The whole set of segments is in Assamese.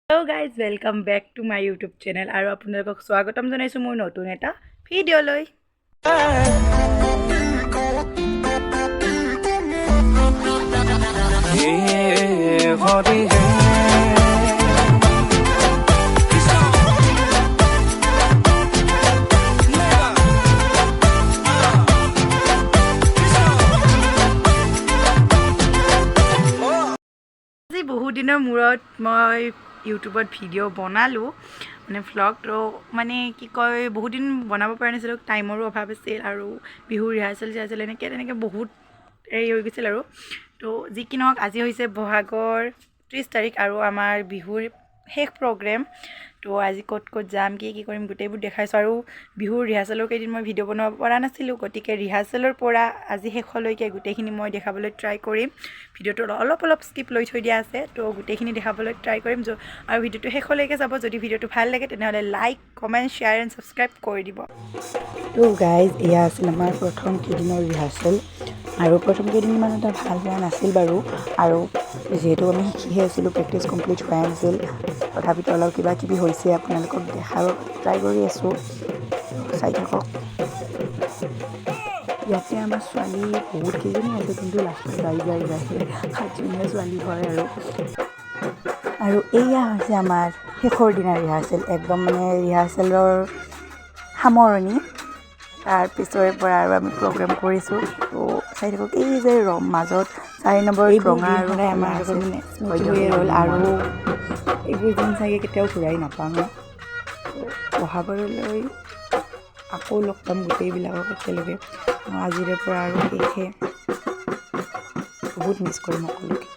Hello guys, welcome back to my YouTube channel আৰু আপোনালোকক স্বাগতম জনাইছো মোৰ নতুন এটা ভিডিঅ'লৈ। আজি বহু দিনৰ মূৰত মই ইউটিউবত ভিডিঅ' বনালোঁ মানে ভ্লগ তো মানে কি কয় বহুত দিন বনাব পৰা নাছিলোঁ, টাইমৰো অভাৱ আছিল আৰু বিহুৰ ৰিহাৰ্চেল তেনেকৈ বহুত হেৰি হৈ গৈছিল আৰু তো যি কি নহওক আজি হৈছে বহাগৰ 30 তাৰিখ আৰু আমাৰ বিহুৰ শেষ প্ৰগ্ৰেম। তো আজি ক'ত যাম কি কৰিম গোটেইবোৰ দেখাইছোঁ আৰু বিহুৰ ৰিহাৰ্চেলৰ কেইদিন মই ভিডিঅ' বনাব পৰা নাছিলোঁ, গতিকে ৰিহাৰ্চেলৰ পৰা আজি শেষলৈকে গোটেইখিনি মই দেখাবলৈ ট্ৰাই কৰিম। ভিডিঅ'টো অলপ স্কিপ লৈ থৈ দিয়া আছে, তো গোটেইখিনি দেখাবলৈ ট্ৰাই কৰিম আৰু ভিডিঅ'টো শেষলৈকে যাব। যদি ভিডিঅ'টো ভাল লাগে তেনেহ'লে like comment share and subscribe কৰি দিব। তো গাইজ এয়া আছিল আমাৰ প্ৰথম কেইদিনৰ ৰিহাৰ্চেল আৰু প্ৰথম কেইদিনমান এটা ভাল হোৱা নাছিল বাৰু, আৰু যিহেতু আমি শিকিহে আছিলোঁ, প্ৰেক্টিচ কমপ্লিট হোৱাই নাছিল, তথাপিতো অলপ কিবা কিবি হৈছে, আপোনালোকক দেখাব ট্ৰাই কৰি আছোঁ, চাই থাকক। ইয়াতে আমাৰ ছোৱালী বহুত কেইজনী আছে, কিন্তু লাষ্টত যাই 7জনীয়া ছোৱালী হয় আৰু এয়া হৈছে আমাৰ শেষৰ দিনাৰ ৰিহাৰ্চেল, একদম মানে ৰিহাৰ্চেলৰ সামৰণি। তাৰ পিছৰে পৰা আৰু আমি প্ৰগ্ৰেম কৰিছোঁ, তো চাই থাকক। এই যে মাজত 4 নম্বৰ ৰঙা আৰু আমাৰ মানে হৈয়ে ৰ'ল আৰু এইবোৰ যেন চাগে কেতিয়াও ঘূৰাই নাপাম। বহাগলৈ আকৌ লগ পাম গোটেইবিলাকক একেলগে, আজিৰে পৰা আৰু শেষে, বহুত মিছ কৰিম সকলোকে।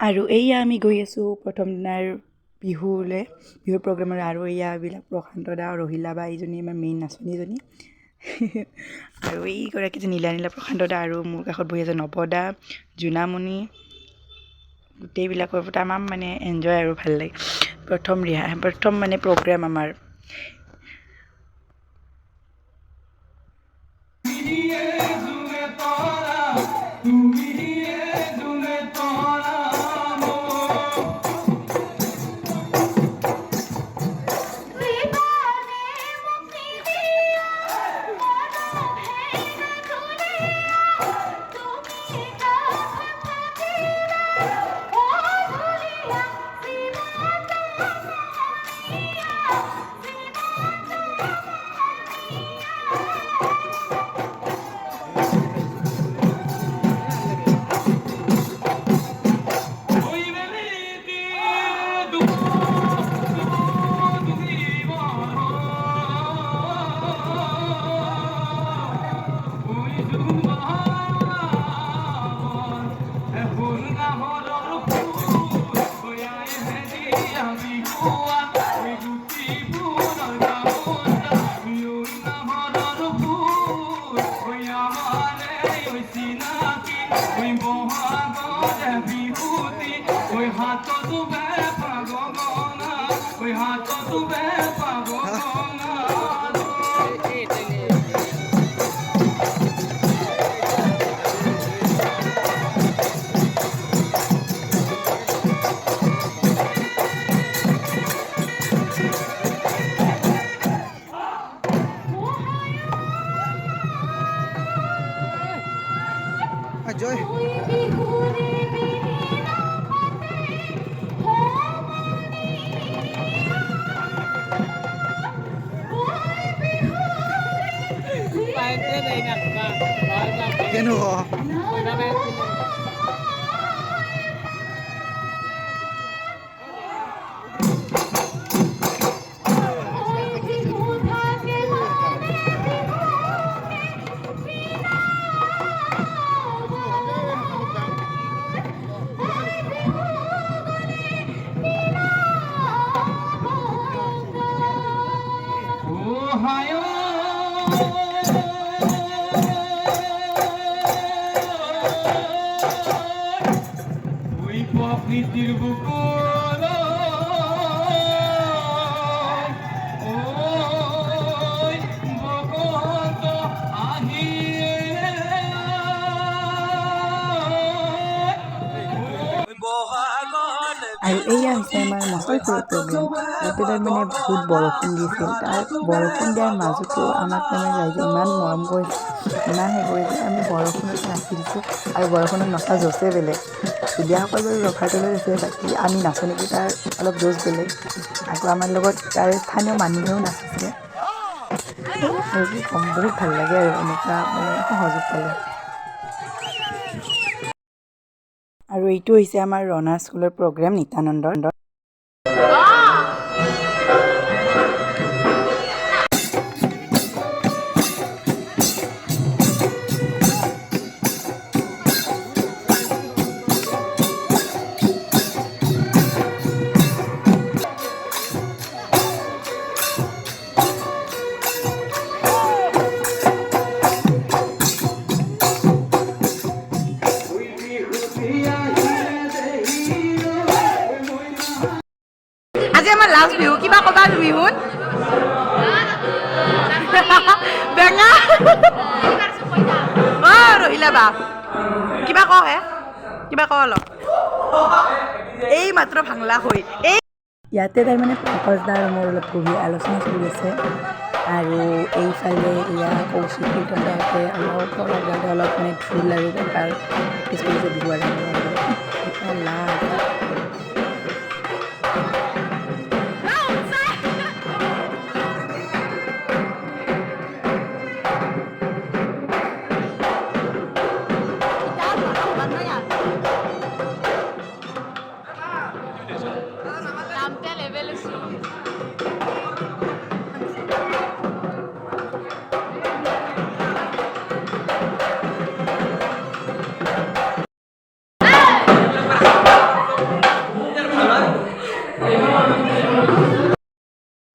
আৰু এয়া আমি গৈ আছোঁ প্ৰথম দিনাৰ বিহুৰ প্ৰগ্ৰেমৰ, আৰু এইবিলাক প্ৰশান্ত দা ৰহিলা বা এইজনী আমাৰ মেইন নাচনীজনী আৰু এইগৰাকী যে নীলা প্ৰশান্ত দা, আৰু মোৰ কাষত বহি আছে নৱদা, জোনামণি, গোটেইবিলাকৰ তামাম মানে এনজয় আৰু ভাল লাগে। প্ৰথম মানে প্ৰগ্ৰেম আমাৰ। আৰু এয়া হৈছে আমাৰ মহৰপুৰৰ প্ৰগ্ৰেম ইয়াতে তাৰমানে বহুত বৰষুণ দিছিল তাৰ বৰষুণ দিয়াৰ মাজতো আমাক তাৰমানে ৰাইজে ইমান মৰম কৰিছে ইমান হেৰি কৰিছে আমি বৰষুণত নাচি দিছোঁ আৰু বৰষুণত নচা জোচে বেলেগ ষ্টুডিয়াসকল বাৰু ৰভাৰ তলত আছে বাকী আমি নাচো নেকি তাৰ অলপ জোচ বেলেগ আকৌ আমাৰ লগত তাৰ স্থানীয় মানুহেও নাচিছে আৰু কি ক'ম বহুত ভাল লাগে আৰু এনেকুৱা মানে সহযোগ পালে আৰু এইটো হৈছে আমাৰ ৰনা স্কুলৰ প্ৰগ্ৰেম নিত্যানন্দৰ আজি আমাৰ লাষ্ট বিহু কিবা ক'বা বিহুত বেঙা ৰহিলা বা কিবা কওঁ কিবা কওঁ অলপ এই মাত্ৰ ভাংলা হৈ এই ইয়াতে তাৰমানে পংকজদা আৰু মোৰ অলপ গভীৰ আলোচনা চলি আছে আৰু এইফালে এয়া কৌশিক কীৰ্তনদাহঁতে অলপ অলপ মানে ঢোল আৰু পেপাৰ প্ৰেক্টিছ কৰিছে বিহু আৰম্ভ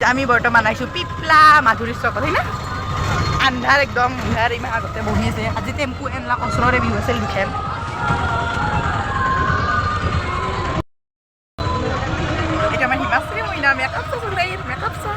আমি বৰ্তমান আহিছোঁ পিপলা মাধুৰী চকত হয় না আন্ধাৰ একদম আন্ধাৰ ইমান আগতে বহি আছে আজি টেম্পু এনলা ওচৰৰে বিহু আছিল দুখেন এটা আমাৰ হিমাশ্ৰী মইনা মেকআপ চা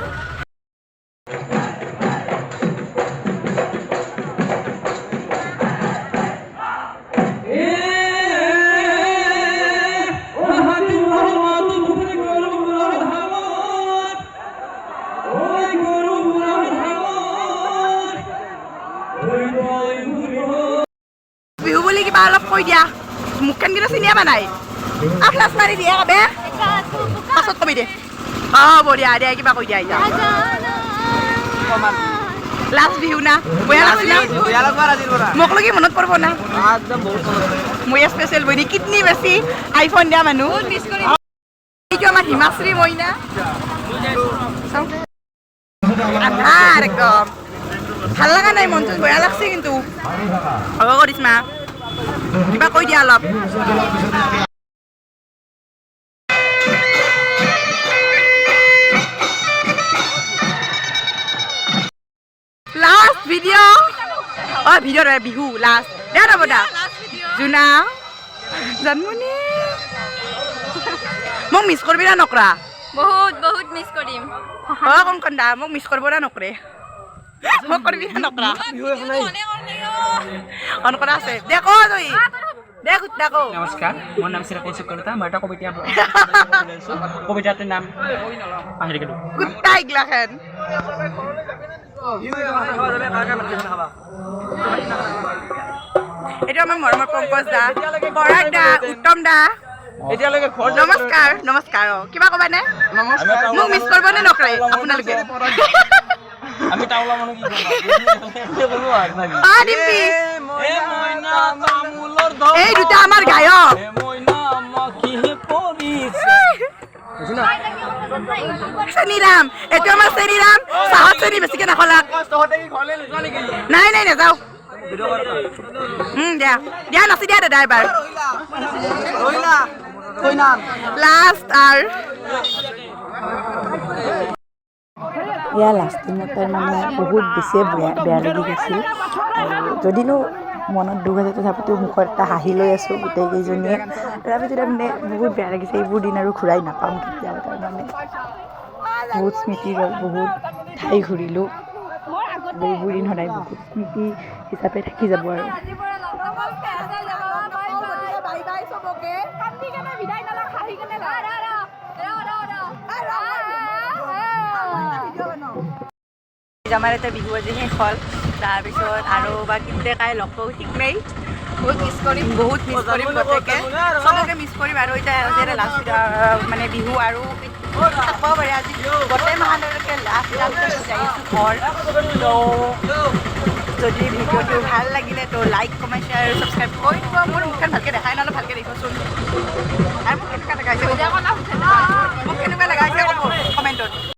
বিহু বুলি কিবা অলপ কৈ দিয়া মুখখন কিন্তু চিনিয়ে পা নাই আফলাছ মাৰি দিয়ে কাবে পাছত কবি দে বঢ়িয়া দে কিবা কৈ দিয়া এতিয়া লাষ্ট বিহু না বয়া লাগছি মোক লগি মনত পৰিব না মই স্পেচিয়েল বহি কিডনি বেছি আইফোন দিয়া মানুহ এইটো আমাৰ হিমাশ্ৰী মইনা আন্ধাৰ একদম ভাল লগা নাই মনটো বেয়া লাগছে কিন্তু হ'ব কৰিছ মা কিবা কৈ দিয়া অলপ লাষ্ট ভিডিঅ' ভিডিঅ' নহয় বিহু লাষ্ট দে ৰ'ব দা জোনা জন্মনি মোক মিছ কৰিবি না নকৰা বহুত বহুত মিছ কৰিম কণ দা মোক মিছ কৰিব না নকৰে মোক কৰিবি না নকৰা অন কৰা আছে দে ক তই দে দে ক নমস্কাৰ মোৰ নাম শ্ৰী কৌশিক কলিতা মই এটা কবিতা কবিতাটোৰ নাম পাহৰি গ'লোঁ কুত্তা এইগিলাখান এইটো আমাৰ মৰমৰ পংকজ দা পৰাগ দা উত্তম দা এতিয়ালৈকে নমস্কাৰ নমস্কাৰ কিবা ক'বানে মোক মিছ কৰিব নে নকৰে আপোনালোকে আমি টাউলা মানুহ এই দুটা আমাৰ গায়ক চেনিৰাম এইটো আমাৰ চেনিৰাম চাহত চেনি বেছিকে নাখলাক নাই নাই নাযাওঁ দিয়া দিয়া নাচি দিয়া দাদা এবাৰ লাষ্ট আৰু এয়া লাষ্ট দিনত তাৰমানে বহুত বেছিয়ে বেয়া লাগি গৈছিল আৰু যদিনো মনত দুখ আছে তথাপিতো মুখত এটা হাঁহি লৈ আছোঁ গোটেইকেইজনীয়ে তাৰপিছতে মানে বহুত বেয়া লাগিছে এইবোৰ দিন আৰু ঘূৰাই নাপাম কেতিয়াও তাৰমানে বহুত স্মৃতি ৰ'ল বহুত ঠাই ঘূৰিলোঁ আৰু এইবোৰ দিন সদায় বহুত স্মৃতি হিচাপে থাকি যাব আৰু আমাৰ এটা বিহু আজি শেষ হ'ল তাৰপিছত আৰু বাকী কাই লগ পাওঁ ঠিক নাই বহুত মিছ কৰিম গোটেইকে চবকে মিছ কৰিম আৰু এতিয়া লাষ্ট মানে বিহু আৰু থাকিব পাৰে আজি গোটেই মাহলৈকে লাষ্ট আহিছোঁ ঘৰ তো যদি ভিডিঅ'টো ভাল লাগিলে তো লাইক কমেণ্ট শ্বেয়াৰ আৰু ছাবস্ক্ৰাইব কৰি দিব মোৰ মুখখন ভালকৈ দেখাই নহ'লে ভালকৈ দেখিবচোন আৰু মোক কেনেকুৱা দেখাইছে